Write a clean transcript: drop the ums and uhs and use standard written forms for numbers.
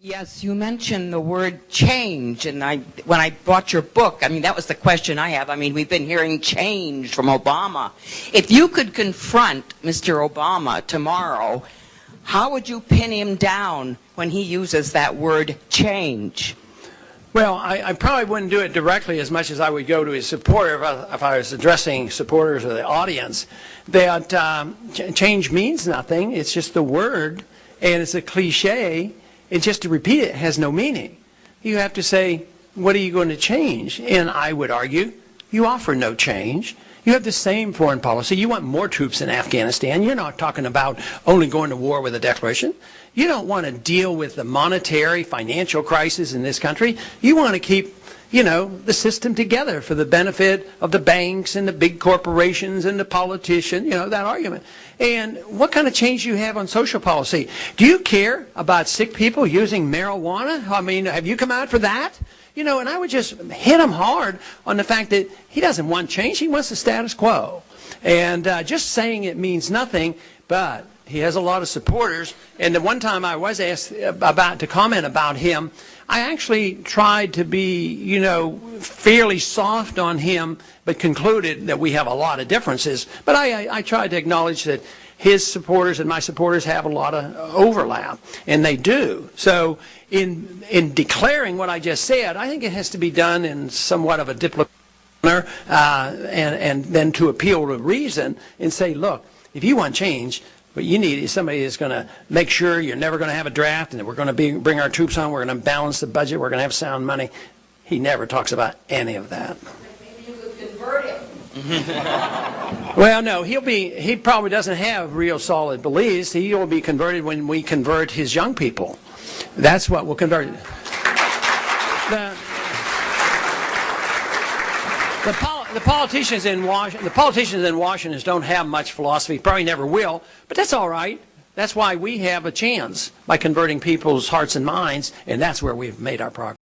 Yes, you mentioned the word change, and when I bought your book, that was the question I have. We've been hearing change from Obama. If you could confront Mr. Obama tomorrow, how would you pin him down when he uses that word change? Well, I probably wouldn't do it directly as much as I would go to his supporter if I was addressing supporters of the audience. That change means nothing. It's just the word, and it's a cliche. And just to repeat it has no meaning. You have to say, what are you going to change? And I would argue, you offer no change. You have the same foreign policy. You want more troops in Afghanistan. You're not talking about only going to war with a declaration. You don't want to deal with the monetary, financial crisis in this country. You want to keep, the system together for the benefit of the banks and the big corporations and the politicians, that argument. And what kind of change do you have on social policy? Do you care about sick people using marijuana? Have you come out for that? And I would just hit him hard on the fact that he doesn't want change. He wants the status quo. And just saying it means nothing, but he has a lot of supporters. And the one time I was asked to comment about him, I actually tried to be, fairly soft on him, but concluded that we have a lot of differences. But I tried to acknowledge that his supporters and my supporters have a lot of overlap, and they do. So in declaring what I just said, I think it has to be done in somewhat of a diplomatic manner, and then to appeal to reason and say, look, if you want change, what you need is somebody that's going to make sure you're never going to have a draft and that we're going to bring our troops on, we're going to balance the budget, we're going to have sound money. He never talks about any of that. Maybe you could convert him. Well, no, he probably doesn't have real solid beliefs. He will be converted when we convert his young people. That's what will convert. The politicians in Washington don't have much philosophy, probably never will, but that's all right. That's why we have a chance by converting people's hearts and minds, and that's where we've made our progress.